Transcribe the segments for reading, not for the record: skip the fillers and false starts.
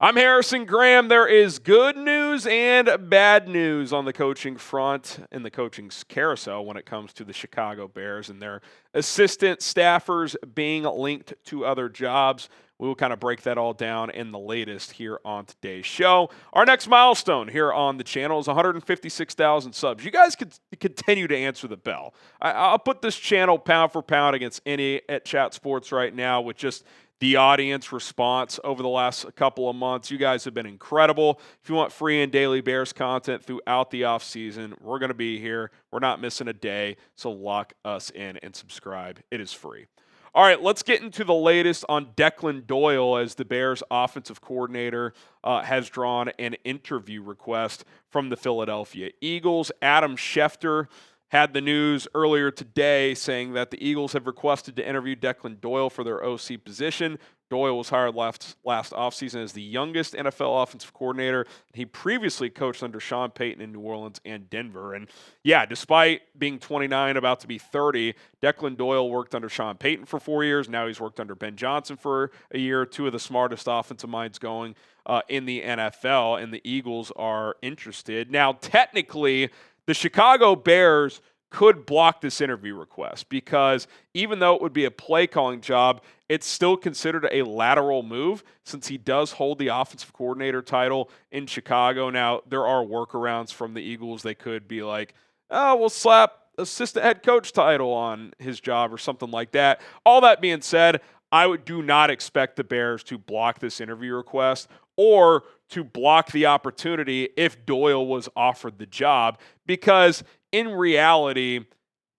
I'm Harrison Graham. There is good news and bad news on the coaching front in the coaching carousel when it comes to the Chicago Bears and their assistant staffers being linked to other jobs. We will kind of break that all down in the latest here on today's show. Our next milestone here on the channel is 156,000 subs. You guys could continue to answer the bell. I'll put this channel pound for pound against any at Chat Sports right now with just the audience response over the last couple of months. You guys have been incredible. If you want free and daily Bears content throughout the offseason, we're going to be here. We're not missing a day, so lock us in and subscribe. It is free. All right, let's get into the latest on Declan Doyle as the Bears offensive coordinator has drawn an interview request from the Philadelphia Eagles. Adam Schefter had the news earlier today saying that the Eagles have requested to interview Declan Doyle for their OC position. Doyle was hired last offseason as the youngest NFL offensive coordinator. He previously coached under Sean Payton in New Orleans and Denver. And yeah, despite being 29, about to be 30, Declan Doyle worked under Sean Payton for 4 years. Now he's worked under Ben Johnson for a year, two of the smartest offensive minds going in the NFL, and the Eagles are interested. Now, technically, the Chicago Bears could block this interview request because even though it would be a play calling job, it's still considered a lateral move since he does hold the offensive coordinator title in Chicago. Now, there are workarounds from the Eagles. They could be like, oh, we'll slap assistant head coach title on his job or something like that. All that being said, I do not expect the Bears to block this interview request or to block the opportunity if Doyle was offered the job, because in reality,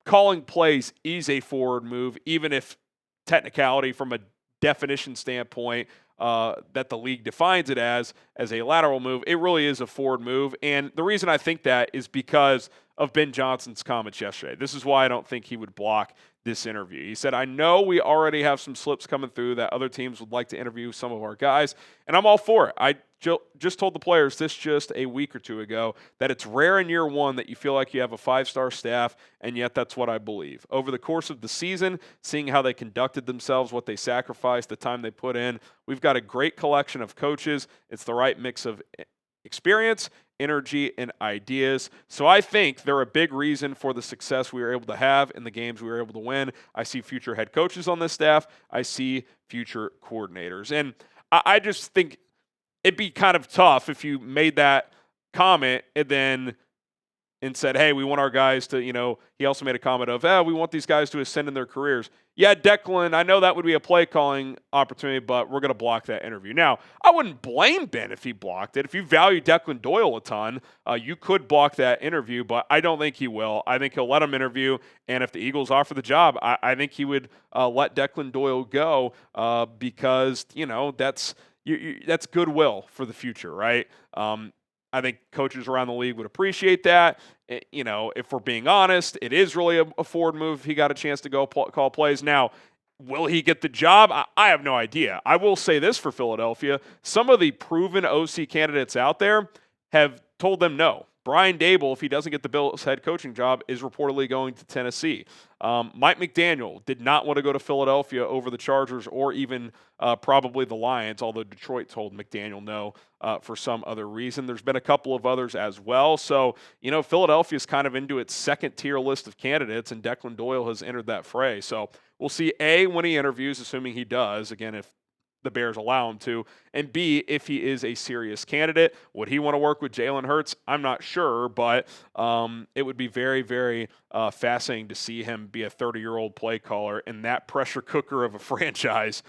calling plays is a forward move, even if technicality from a definition standpoint that the league defines it as a lateral move, it really is a forward move. And the reason I think that is because of Ben Johnson's comments yesterday. This is why I don't think he would block this interview. He said, I know we already have some slips coming through that other teams would like to interview some of our guys, and I'm all for it. I just told the players this just a week or two ago that it's rare in year one that you feel like you have a five-star staff, and yet that's what I believe. Over the course of the season, seeing how they conducted themselves, what they sacrificed, the time they put in, we've got a great collection of coaches. It's the right mix of experience, energy, and ideas. So I think they're a big reason for the success we were able to have in the games we were able to win. I see future head coaches on this staff. I see future coordinators. And I just think it'd be kind of tough if you made that comment and said, hey, we want our guys to, he also made a comment of, we want these guys to ascend in their careers. Yeah, Declan, I know that would be a play calling opportunity, but we're going to block that interview. Now, I wouldn't blame Ben if he blocked it. If you value Declan Doyle a ton, you could block that interview, but I don't think he will. I think he'll let him interview, and if the Eagles offer the job, I think he would let Declan Doyle go because, that's goodwill for the future, right? I think coaches around the league would appreciate that. If we're being honest, it is really a forward move if he got a chance to go call plays. Now, will he get the job? I have no idea. I will say this for Philadelphia. Some of the proven OC candidates out there have told them no. Brian Dable, if he doesn't get the Bills head coaching job, is reportedly going to Tennessee. Mike McDaniel did not want to go to Philadelphia over the Chargers or even probably the Lions, although Detroit told McDaniel no for some other reason. There's been a couple of others as well. So, Philadelphia is kind of into its second-tier list of candidates, and Declan Doyle has entered that fray. So we'll see, A, when he interviews, assuming he does, again, if the Bears allow him to, and B, if he is a serious candidate. Would he want to work with Jalen Hurts? I'm not sure, but it would be very, very fascinating to see him be a 30-year-old play caller in that pressure cooker of a franchise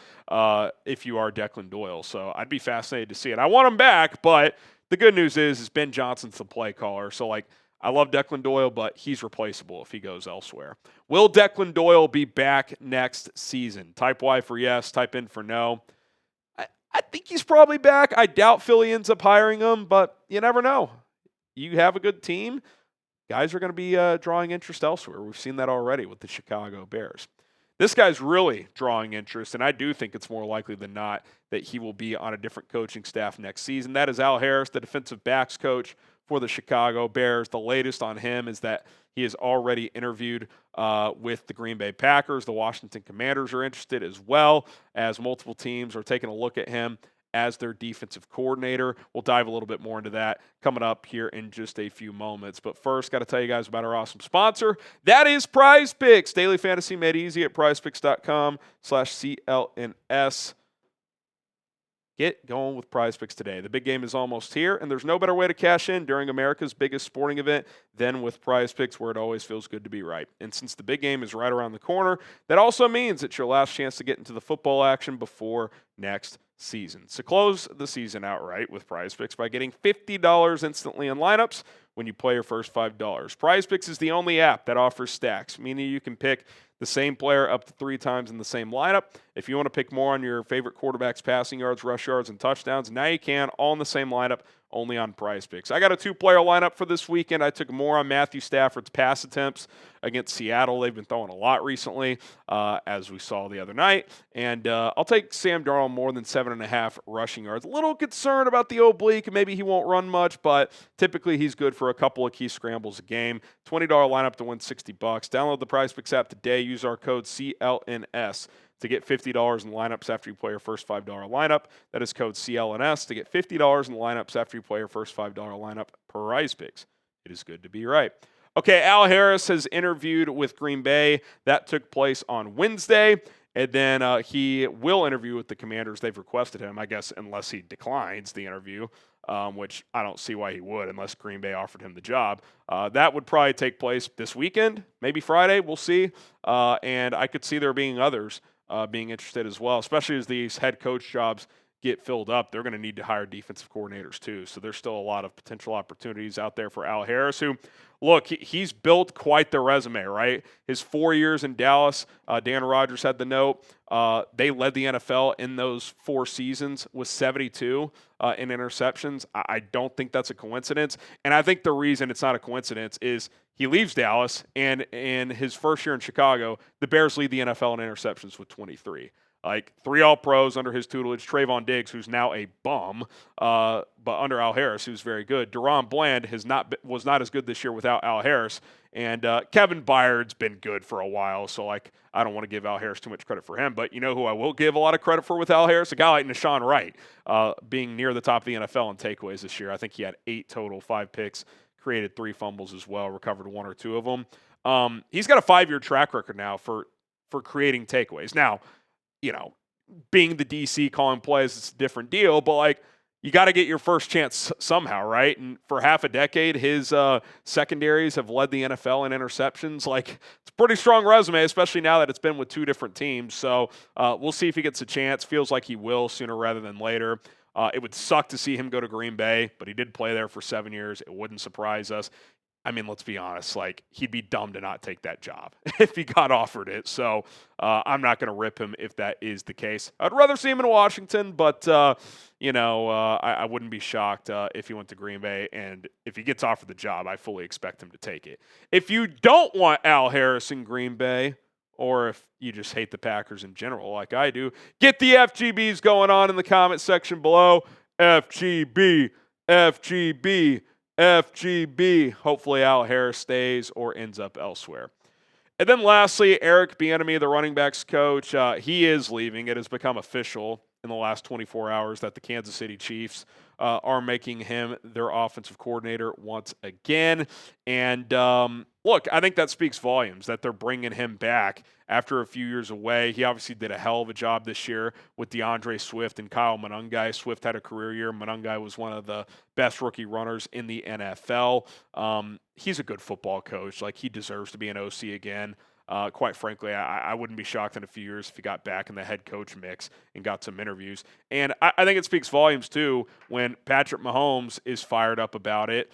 if you are Declan Doyle. So I'd be fascinated to see it. I want him back, but the good news is Ben Johnson's the play caller. So, I love Declan Doyle, but he's replaceable if he goes elsewhere. Will Declan Doyle be back next season? Type Y for yes, type in for no. I think he's probably back. I doubt Philly ends up hiring him, but you never know. You have a good team, guys are going to be drawing interest elsewhere. We've seen that already with the Chicago Bears. This guy's really drawing interest, and I do think it's more likely than not that he will be on a different coaching staff next season. That is Al Harris, the defensive backs coach for the Chicago Bears. The latest on him is that he has already interviewed with the Green Bay Packers. The Washington Commanders are interested as well, as multiple teams are taking a look at him as their defensive coordinator. We'll dive a little bit more into that coming up here in just a few moments. But first, got to tell you guys about our awesome sponsor. That is PrizePicks. Daily fantasy made easy at prizepicks.com/CLNS. Get going with PrizePicks today. The big game is almost here, and there's no better way to cash in during America's biggest sporting event than with PrizePicks, where it always feels good to be right. And since the big game is right around the corner, that also means it's your last chance to get into the football action before next season. So close the season outright with PrizePicks by getting $50 instantly in lineups when you play your first $5. PrizePicks is the only app that offers stacks, meaning you can pick the same player up to 3 times in the same lineup. If you want to pick more on your favorite quarterback's passing yards, rush yards, and touchdowns, now you can, all in the same lineup, only on PrizePicks. I got a 2-player lineup for this weekend. I took more on Matthew Stafford's pass attempts against Seattle. They've been throwing a lot recently, as we saw the other night. And I'll take Sam Darnold more than 7.5 rushing yards. A little concerned about the oblique. Maybe he won't run much, but typically he's good for a couple of key scrambles a game. $20 lineup to win $60. Download the PrizePicks app today. Use our code CLNS to get $50 in lineups after you play your first $5 lineup. That is code CLNS to get $50 in lineups after you play your first $5 lineup. PrizePicks. It is good to be right. Okay, Al Harris has interviewed with Green Bay. That took place on Wednesday. And then he will interview with the Commanders. They've requested him, I guess, unless he declines the interview, which I don't see why he would unless Green Bay offered him the job. That would probably take place this weekend, maybe Friday. We'll see. And I could see there being others being interested as well, especially as these head coach jobs get filled up. They're going to need to hire defensive coordinators too. So there's still a lot of potential opportunities out there for Al Harris, who, look, he's built quite the resume, right? His 4 years in Dallas, Dan Rogers had the note. They led the NFL in those 4 seasons with 72 in interceptions. I don't think that's a coincidence. And I think the reason it's not a coincidence is he leaves Dallas, and in his first year in Chicago, the Bears lead the NFL in interceptions with 23. Like 3 All-Pros under his tutelage. Trayvon Diggs, who's now a bum, but under Al Harris, who's very good. Deron Bland was not as good this year without Al Harris. And Kevin Byard's been good for a while, so I don't want to give Al Harris too much credit for him. But you know who I will give a lot of credit for with Al Harris? A guy like Nashawn Wright, being near the top of the NFL in takeaways this year. I think he had 8 total, 5 picks, created 3 fumbles as well, recovered 1 or 2 of them. He's got a 5-year track record now for creating takeaways. Now, being the DC calling plays, it's a different deal, but you got to get your first chance somehow, right? And for half a decade, his secondaries have led the NFL in interceptions. It's a pretty strong resume, especially now that it's been with 2 different teams. So we'll see if he gets a chance. Feels like he will sooner rather than later. It would suck to see him go to Green Bay, but he did play there for 7 years. It wouldn't surprise us. I mean, let's be honest, he'd be dumb to not take that job if he got offered it. So I'm not going to rip him if that is the case. I'd rather see him in Washington, but, I wouldn't be shocked if he went to Green Bay. And if he gets offered the job, I fully expect him to take it. If you don't want Al Harris in Green Bay, or if you just hate the Packers in general like I do, get the FGBs going on in the comment section below. FGB, FGB. FGB. Hopefully Al Harris stays or ends up elsewhere. And then lastly, Eric Bieniemy, the running backs coach, he is leaving. It has become official in the last 24 hours that the Kansas City Chiefs are making him their offensive coordinator once again. And look, I think that speaks volumes that they're bringing him back after a few years away. He obviously did a hell of a job this year with DeAndre Swift and Kyle Monangai. Swift had a career year. Monangai was one of the best rookie runners in the NFL. He's a good football coach. He deserves to be an OC again. Quite frankly, I wouldn't be shocked in a few years if he got back in the head coach mix and got some interviews. And I think it speaks volumes, too, when Patrick Mahomes is fired up about it,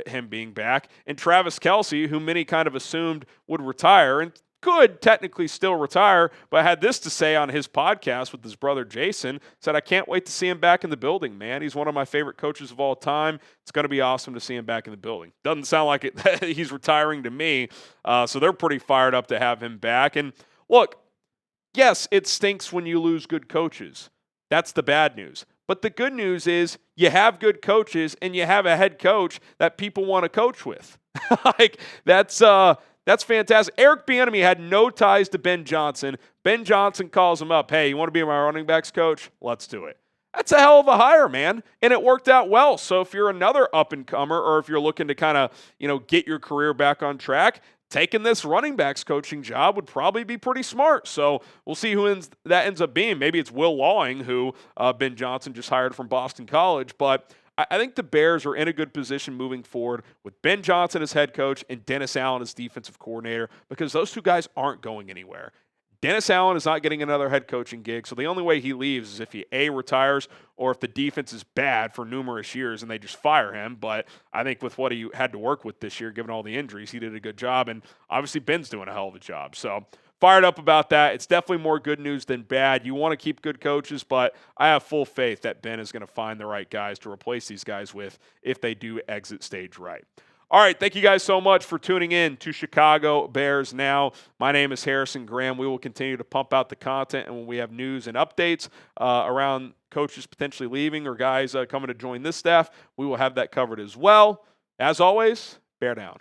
him being back. And Travis Kelce, who many kind of assumed would retire, and could technically still retire, but had this to say on his podcast with his brother Jason, said, I can't wait to see him back in the building, man. He's one of my favorite coaches of all time. It's going to be awesome to see him back in the building. Doesn't sound like it. He's retiring to me. So they're pretty fired up to have him back. And look, yes, it stinks when you lose good coaches. That's the bad news. But the good news is you have good coaches and you have a head coach that people want to coach with. That's fantastic. Eric Bieniemy had no ties to Ben Johnson. Ben Johnson calls him up. Hey, you want to be my running backs coach? Let's do it. That's a hell of a hire, man. And it worked out well. So if you're another up and comer, or if you're looking to kind of, get your career back on track, taking this running backs coaching job would probably be pretty smart. So we'll see who that ends up being. Maybe it's Will Lawing, who Ben Johnson just hired from Boston College. But I think the Bears are in a good position moving forward with Ben Johnson as head coach and Dennis Allen as defensive coordinator, because those two guys aren't going anywhere. Dennis Allen is not getting another head coaching gig, so the only way he leaves is if he A, retires, or if the defense is bad for numerous years and they just fire him. But I think with what he had to work with this year, given all the injuries, he did a good job, and obviously Ben's doing a hell of a job. So fired up about that. It's definitely more good news than bad. You want to keep good coaches, but I have full faith that Ben is going to find the right guys to replace these guys with if they do exit stage right. All right, thank you guys so much for tuning in to Chicago Bears Now. My name is Harrison Graham. We will continue to pump out the content, and when we have news and updates around coaches potentially leaving or guys coming to join this staff, we will have that covered as well. As always, bear down.